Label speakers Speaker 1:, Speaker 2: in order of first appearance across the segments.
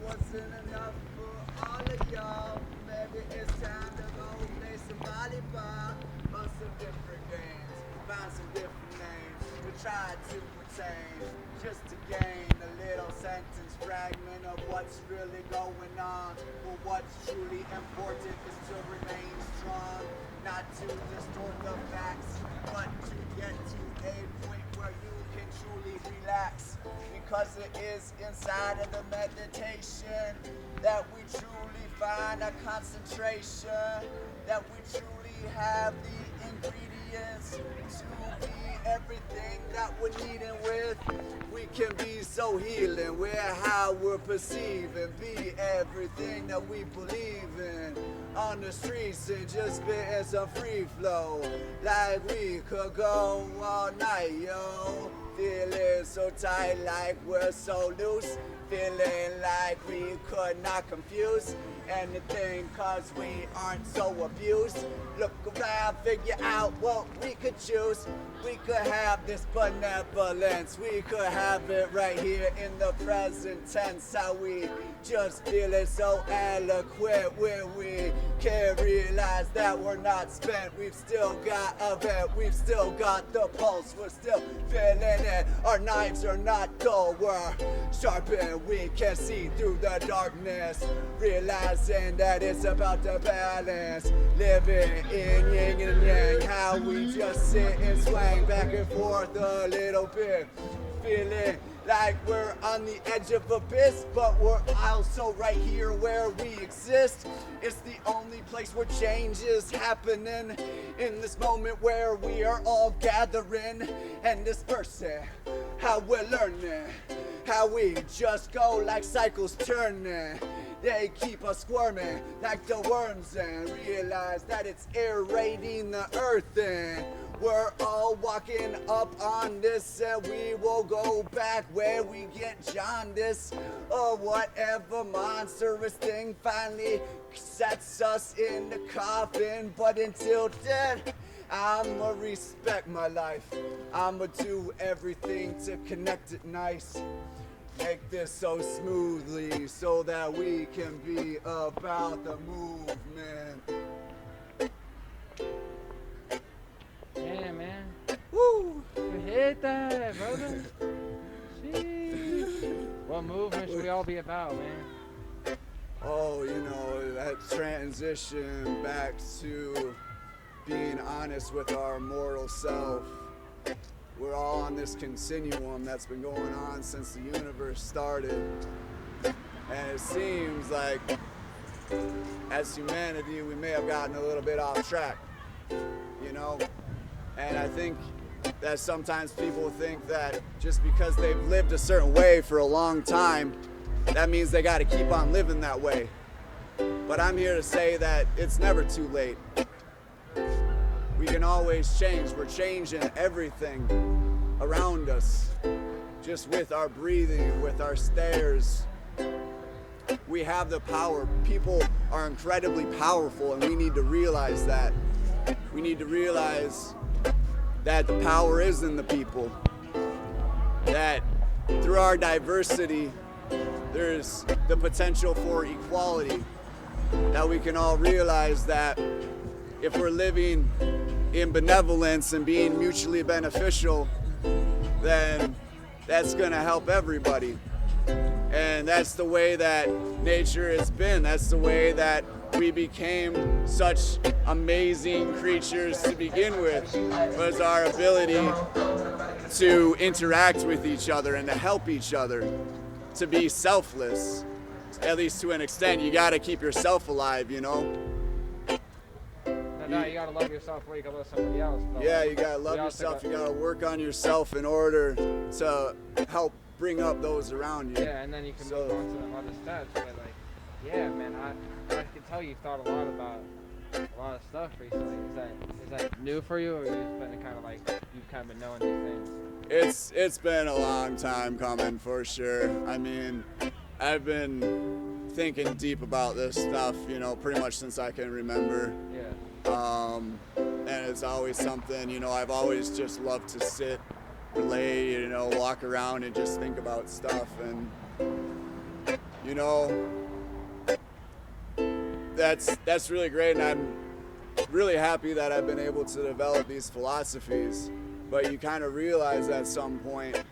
Speaker 1: wasn't enough for all of y'all. Maybe it's time to go play some volleyball or some different games. Find some different names to try to attain, just to gain a little sentence fragment of what's really going on. Well, what's truly important is to remain strong, not to distort the facts, but to get to a point where you can truly relax, because it is inside of the meditation that we truly find a concentration, that we truly have the ingredients to be everything that we're needing with. We can be so healing, we're how we're perceiving, be everything that we believe in. On the streets and just spitting some free flow, like we could go all night, yo. Feeling so tight, like we're so loose. Feeling like we could not confuse anything, cause we aren't so abused. Look around, figure out what we could choose. We could have this benevolence, we could have it right here in the present tense. How we just feeling so eloquent when we can't realize that we're not spent. We've still got a vent, we've still got the pulse, we're still feeling it. Our knives are not dull, we're sharpened, we can see through the darkness. Realizing that it's about the balance, living in yin and yang. How we just sit and swing back and forth a little bit, feeling like we're on the edge of abyss, but we're also right here where we exist. It's the only place where change is happening, in this moment where we are all gathering and dispersing. How we're learning, how we just go like cycles turning. They keep us squirming like the worms and realize that it's aerating the earth, and we're all walking up on this, and we will go back where we get jaundice or whatever monstrous thing finally sets us in the coffin. But until then, I'ma respect my life. I'ma do everything to connect it nice. Make this so smoothly so that we can be about the movement.
Speaker 2: Yeah, man.
Speaker 1: Woo!
Speaker 2: You hit that, brother. Jeez. What movement should we all be about, man?
Speaker 1: Oh, you know, that transition back to being honest with our mortal self. We're all on this continuum that's been going on since the universe started. And it seems like as humanity, we may have gotten a little bit off track, you know? And I think that sometimes people think that just because they've lived a certain way for a long time, that means they gotta keep on living that way. But I'm here to say that it's never too late. We can always change. We're changing everything around us, just with our breathing, with our stares. We have the power. People are incredibly powerful, and we need to realize that. We need to realize that the power is in the people. That through our diversity, there's the potential for equality. That we can all realize that if we're living in benevolence and being mutually beneficial, then that's gonna help everybody. And that's the way that nature has been. That's the way that we became such amazing creatures to begin with, was our ability to interact with each other and to help each other, to be selfless. At least to an extent. You gotta keep yourself alive, you know?
Speaker 2: No, you gotta love yourself before you can love somebody else. But
Speaker 1: yeah, you gotta love yourself. You gotta work on yourself in order to help bring up those around you.
Speaker 2: Yeah, and then you can move on to them other steps. But like, yeah, man, I can tell you've thought a lot about a lot of stuff recently. Is that new for you, or you've been kind of like you've kind of been knowing these things?
Speaker 1: It's been a long time coming for sure. I mean, I've been thinking deep about this stuff, you know, pretty much since I can remember.
Speaker 2: Yeah.
Speaker 1: And it's always something, you know, I've always just loved to sit, relay, you know, walk around and just think about stuff. And you know, that's really great, and I'm really happy that I've been able to develop these philosophies. But you kind of realize at some point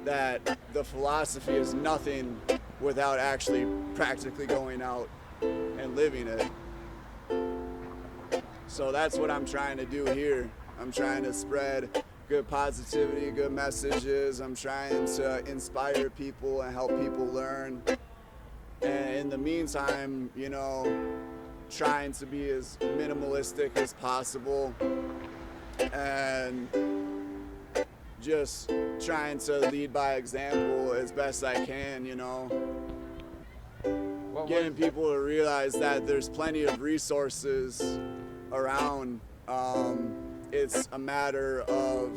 Speaker 1: that the philosophy is nothing without actually practically going out and living it. So that's what I'm trying to do here. I'm trying to spread good positivity, good messages. I'm trying to inspire people and help people learn. And in the meantime, you know, trying to be as minimalistic as possible and just trying to lead by example as best I can, you know. Getting people to realize that there's plenty of resources around. It's a matter of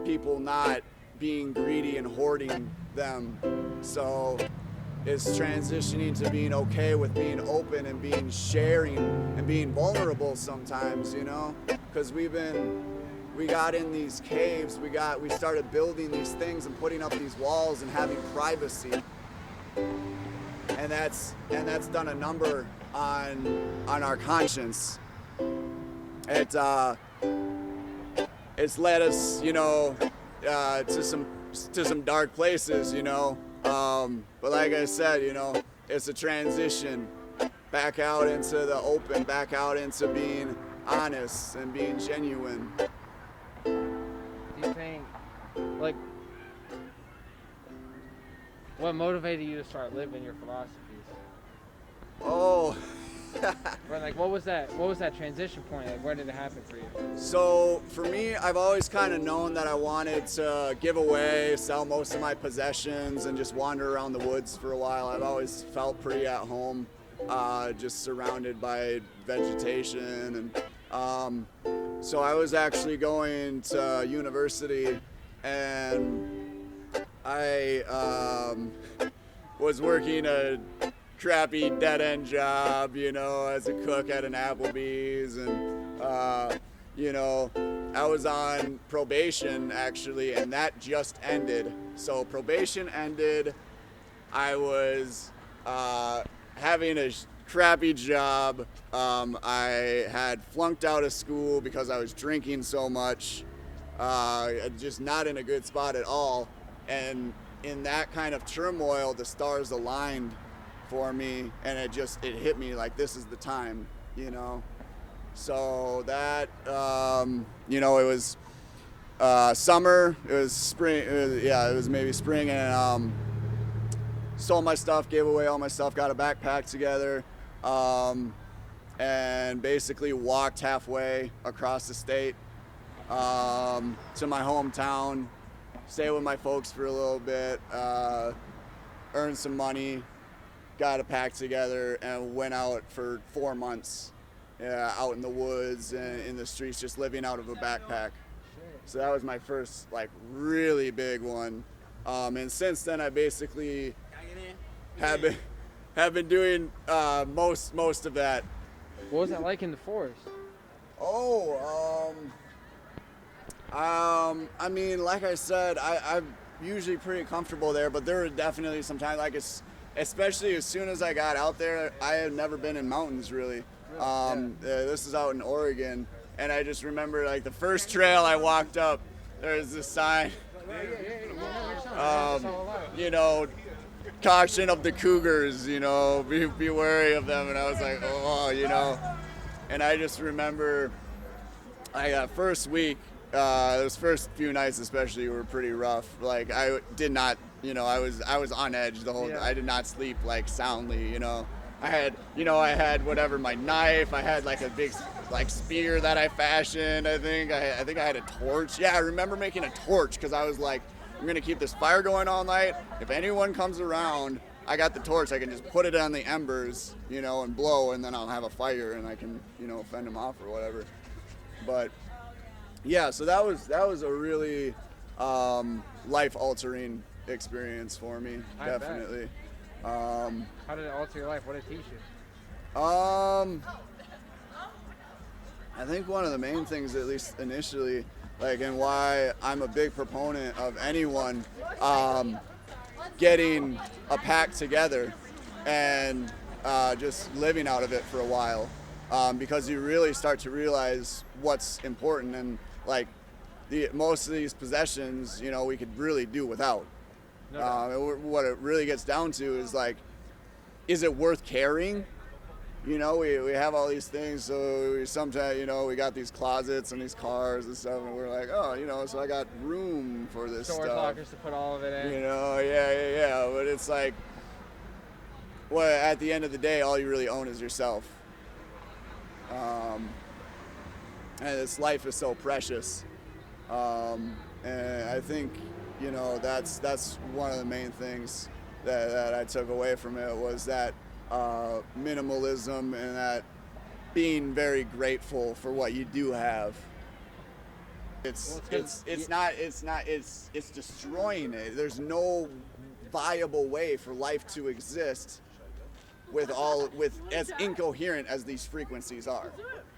Speaker 1: people not being greedy and hoarding them. So it's transitioning to being okay with being open and being sharing and being vulnerable sometimes, you know, because we got in these caves, we started building these things and putting up these walls and having privacy, and that's done a number on our conscience. It's led us, you know, to some dark places, you know. But like I said, you know, it's a transition back out into the open, back out into being honest and being genuine.
Speaker 2: Do you think, like, what motivated you to start living your philosophies?
Speaker 1: Oh.
Speaker 2: Or like, what was that transition point? Like, where did it happen for you?
Speaker 1: So for me, I've always kind of known that I wanted to give away, sell most of my possessions, and just wander around the woods for a while. I've always felt pretty at home, just surrounded by vegetation. And so I was actually going to university, and I was working a crappy dead-end job, you know, as a cook at an Applebee's, and you know, I was on probation actually, and that just ended. So probation ended. I was having a crappy job. I had flunked out of school because I was drinking so much, just not in a good spot at all. And in that kind of turmoil, the stars aligned for me, and it hit me like, this is the time, you know. So that you know, it was summer, it was spring, it was maybe spring, and sold my stuff, gave away all my stuff, got a backpack together, and basically walked halfway across the state to my hometown, stayed with my folks for a little bit, earned some money, got a pack together, and went out for 4 months, out in the woods and in the streets, just living out of a backpack. So that was my first, like, really big one. And since then, I basically have been doing most of that.
Speaker 2: What was that like in the forest?
Speaker 1: I mean, like I said, I'm usually pretty comfortable there, but there were definitely some times, like, especially as soon as I got out there, I had never been in mountains really. This is out in Oregon, and I just remember, like, the first trail I walked up, there was this sign, you know, caution of the cougars, you know, be wary of them. And I was like, oh, you know. And I just remember, first week, those first few nights especially were pretty rough. Like, I did not, you know, I was on edge the whole. I did not sleep, like, soundly, you know. I had whatever, my knife. I had, like, a big, like, spear that I fashioned. I think I had a torch. Yeah, I remember making a torch because I was like, I'm gonna keep this fire going all night. If anyone comes around, I got the torch. I can just put it on the embers, you know, and blow, and then I'll have a fire, and I can, you know, fend them off or whatever. But yeah, so that was a really life-altering experience for me, definitely.
Speaker 2: How did it alter your life? What did it teach you?
Speaker 1: I think one of the main things, at least initially, like, and why I'm a big proponent of anyone getting a pack together and just living out of it for a while, because you really start to realize what's important, and like most of these possessions, you know, we could really do without.
Speaker 2: No doubt.
Speaker 1: What it really gets down to is like, is it worth carrying? You know, we have all these things, so we sometimes, you know, we got these closets and these cars and stuff, and we're like, oh, you know, so I got room for this
Speaker 2: Storage
Speaker 1: stuff.
Speaker 2: lockers to put all of it in.
Speaker 1: You know, yeah. But it's like, well, at the end of the day, all you really own is yourself. And this life is so precious. And I think, you know, that's one of the main things that I took away from it, was that minimalism, and that being very grateful for what you do have. It's destroying it. There's no viable way for life to exist with as incoherent as these frequencies are.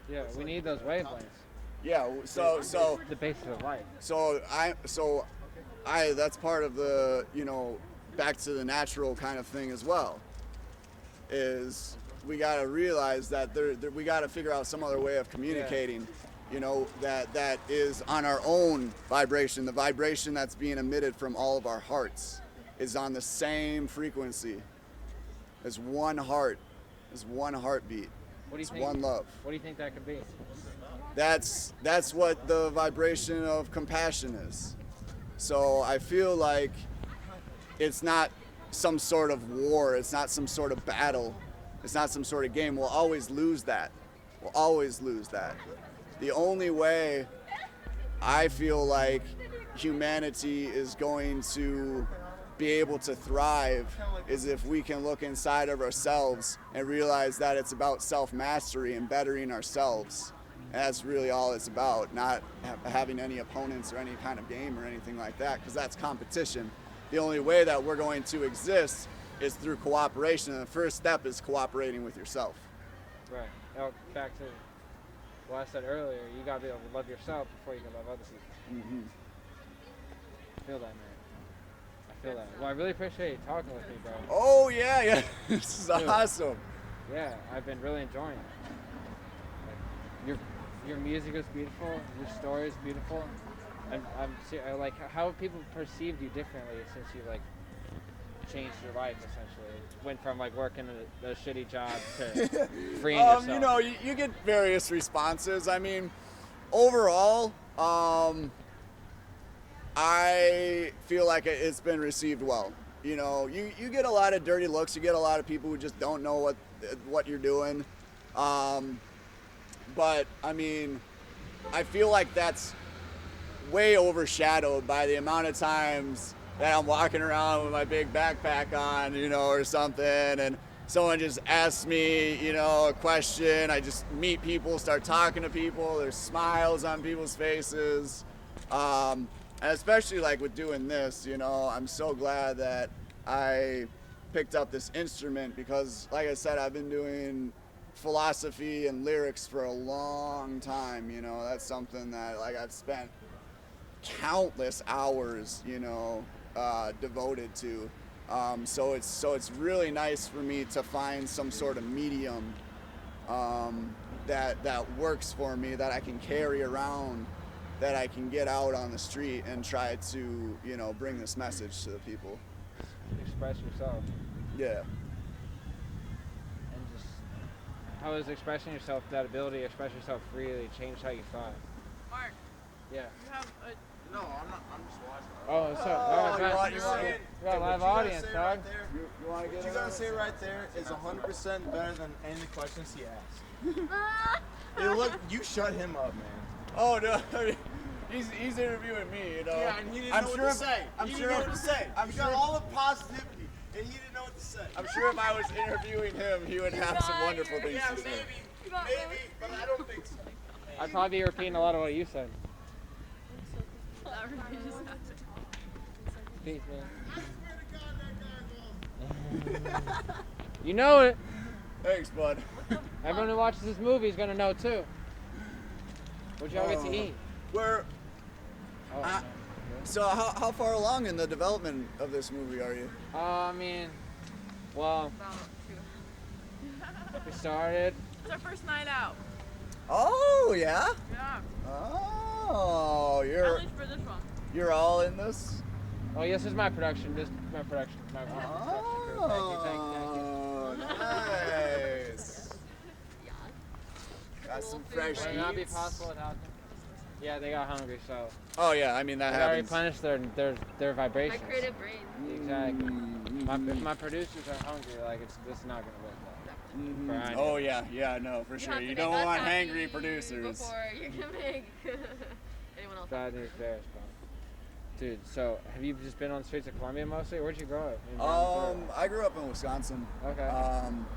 Speaker 2: Yeah, we need those wavelengths.
Speaker 1: Yeah, so
Speaker 2: The basis of life.
Speaker 1: So that's part of the, you know, back to the natural kind of thing as well, is we got to realize that we got to figure out some other way of communicating. Yeah. You know, that is on our own vibration. The vibration that's being emitted from all of our hearts is on the same frequency as one heart, as one heartbeat.
Speaker 2: What do you
Speaker 1: it's
Speaker 2: think?
Speaker 1: One love.
Speaker 2: What do you think that could be?
Speaker 1: That's what the vibration of compassion is. So I feel like it's not some sort of war. It's not some sort of battle. It's not some sort of game. We'll always lose that. We'll always lose that. The only way I feel like humanity is going to be able to thrive is if we can look inside of ourselves and realize that it's about self-mastery and bettering ourselves. And that's really all it's about, not having any opponents or any kind of game or anything like that, because that's competition. The only way that we're going to exist is through cooperation, and the first step is cooperating with yourself.
Speaker 2: Right. Now, back to what I said earlier, you gotta be able to love yourself before you can love other people.
Speaker 1: Mm-hmm.
Speaker 2: I feel that, man. I feel that. Well, I really appreciate you talking with me, bro.
Speaker 1: Oh, yeah. This is
Speaker 2: Dude.
Speaker 1: awesome.
Speaker 2: Yeah, I've been really enjoying it. Like, your music is beautiful, your story is beautiful. I like how have people perceived you differently since you like changed your life essentially. Went from like working a shitty job to freeing yourself.
Speaker 1: You know, you get various responses. I mean, overall, I feel like it's been received well. You know, you get a lot of dirty looks. You get a lot of people who just don't know what you're doing. But I mean, I feel like that's way overshadowed by the amount of times that I'm walking around with my big backpack on, you know, or something, and someone just asks me, you know, a question. I just meet people, start talking to people. There's smiles on people's faces. And especially like with doing this, you know, I'm so glad that I picked up this instrument, because like I said, I've been doing philosophy and lyrics for a long time. You know, that's something that like I've spent countless hours, you know, devoted to. So it's really nice for me to find some sort of medium that works for me, that I can carry around, that I can get out on the street and try to, you know, bring this message to the people.
Speaker 2: Express yourself.
Speaker 1: Yeah.
Speaker 2: And just how is expressing yourself, that ability to express yourself freely, change how you thought?
Speaker 3: Mark,
Speaker 2: Yeah.
Speaker 3: you have a... No, I'm not. I'm just watching.
Speaker 2: Oh, what's up? We got a live audience, dog.
Speaker 1: You want to get
Speaker 4: What you gotta say right there is 100% better than any questions he asked. Hey, look, you shut him up, man.
Speaker 1: Oh no, he's interviewing me, you know.
Speaker 4: Yeah, and he didn't know what to say. He didn't know what to say.
Speaker 1: I'm
Speaker 4: You
Speaker 1: sure
Speaker 4: got all the positivity, and he didn't know what to say.
Speaker 1: I'm sure if I was interviewing him, he would have some wonderful things
Speaker 4: Yeah,
Speaker 1: to say.
Speaker 4: maybe, but I don't think so.
Speaker 2: I'd probably be repeating a lot of what you said. Peace, man. You know it.
Speaker 1: Thanks, bud.
Speaker 2: Everyone who watches this movie is gonna know too. What y'all get to eat?
Speaker 1: We're
Speaker 2: Oh,
Speaker 1: I-
Speaker 2: man.
Speaker 1: So how far along in the development of this movie are you?
Speaker 2: I mean, well,
Speaker 3: About 2.
Speaker 2: we started.
Speaker 3: It's our first night out.
Speaker 1: Oh yeah.
Speaker 3: Yeah.
Speaker 1: Oh,
Speaker 3: At least for this one.
Speaker 1: you're all in this.
Speaker 2: Oh, yes, this is my production. This is my production. My production crew. Thank you.
Speaker 1: Oh, nice. Got some fresh
Speaker 2: Would it not be
Speaker 1: eats.
Speaker 2: possible without them? Yeah, they got hungry, so
Speaker 1: Oh yeah, I mean that
Speaker 2: they gotta
Speaker 1: happens.
Speaker 2: replenish their
Speaker 5: My
Speaker 2: vibrations.
Speaker 5: creative brain.
Speaker 2: Exactly.
Speaker 1: Mm-hmm.
Speaker 2: If my producers are hungry, like this is not gonna work well.
Speaker 1: Mhm.
Speaker 2: For I
Speaker 1: Oh
Speaker 2: know.
Speaker 1: yeah, no, for
Speaker 5: You
Speaker 1: sure.
Speaker 5: have to
Speaker 1: You
Speaker 5: make
Speaker 1: don't
Speaker 5: us
Speaker 1: want
Speaker 5: happy
Speaker 1: hangry producers.
Speaker 5: Before you're gonna make anyone else
Speaker 2: Bad
Speaker 5: happy.
Speaker 2: news bears, bro. Dude, so have you just been on the streets of Columbia mostly? Where'd you grow up? In Brownsville?
Speaker 1: I grew up in Wisconsin.
Speaker 2: Okay.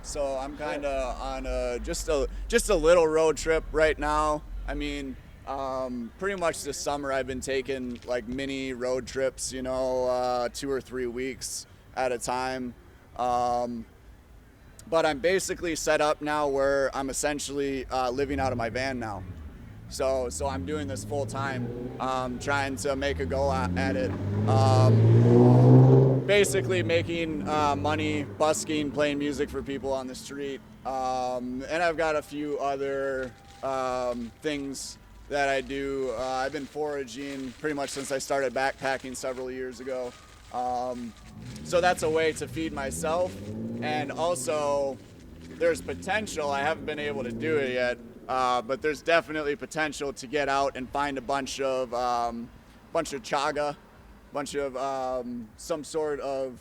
Speaker 1: So I'm kind of on just a little road trip right now. I mean, pretty much this summer I've been taking like mini road trips, 2 or 3 weeks at a time. But I'm basically set up now where I'm essentially living out of my van now. So I'm doing this full time, trying to make a go at it. Basically making money, busking, playing music for people on the street. And I've got a few other things that I do. I've been foraging pretty much since I started backpacking several years ago. So that's a way to feed myself. And also, there's potential. I haven't been able to do it yet. But there's definitely potential to get out and find a bunch of chaga, bunch of some sort of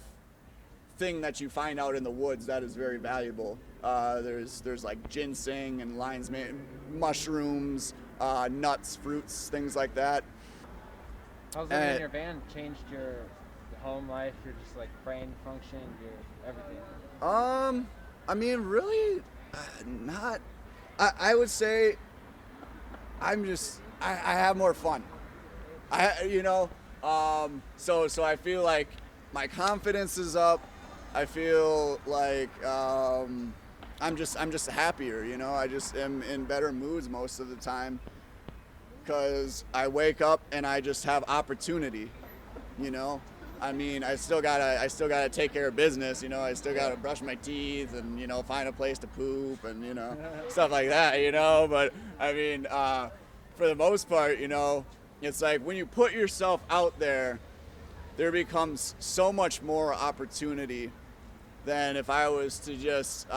Speaker 1: thing that you find out in the woods that is very valuable. There's like ginseng and lion's mane, mushrooms, nuts, fruits, things like that.
Speaker 2: How's living in your van changed your home life, your just like brain function, your everything?
Speaker 1: I mean, really, not. I would say I have more fun. So I feel like my confidence is up. I feel like I'm just happier, I just am in better moods most of the time because I wake up and I just have opportunity, I mean, I still gotta take care of business, I still gotta brush my teeth and, find a place to poop and, stuff like that, but I mean, for the most part, it's like when you put yourself out there becomes so much more opportunity than if I was to just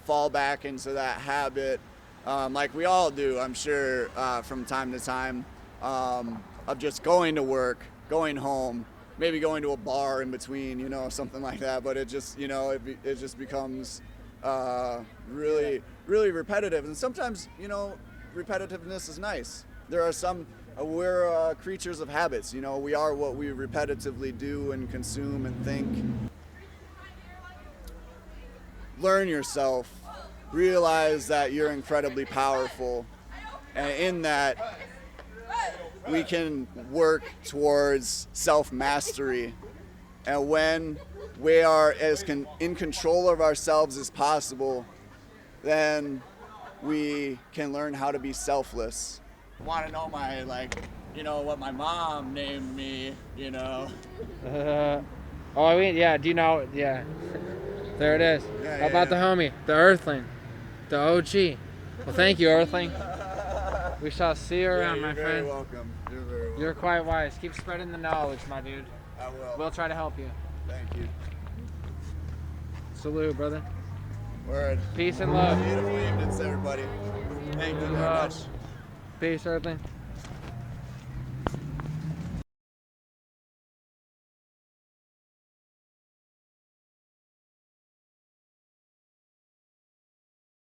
Speaker 1: fall back into that habit, like we all do, I'm sure, from time to time, of just going to work, going home, maybe going to a bar in between, something like that. But it just, it just becomes really, really repetitive. And sometimes, repetitiveness is nice. We're creatures of habits. We are what we repetitively do and consume and think. Learn yourself. Realize that you're incredibly powerful. And in that, we can work towards self-mastery. And when we are as in control of ourselves as possible, then we can learn how to be selfless. Want to know what my mom named me,
Speaker 2: Oh, I mean, yeah. Do you know? Yeah. There it is.
Speaker 1: Yeah,
Speaker 2: How about the homie, the Earthling, the OG? Well, thank you, Earthling. We shall see you around, my
Speaker 1: You're
Speaker 2: friend.
Speaker 1: very welcome. You're very welcome.
Speaker 2: You're quite wise. Keep spreading the knowledge, my dude.
Speaker 1: I will.
Speaker 2: We'll try to help you.
Speaker 1: Thank you.
Speaker 2: Salute, brother.
Speaker 1: Word.
Speaker 2: Peace and love.
Speaker 1: Beautiful evenings, everybody. Thank you very much.
Speaker 2: Peace, Earthling.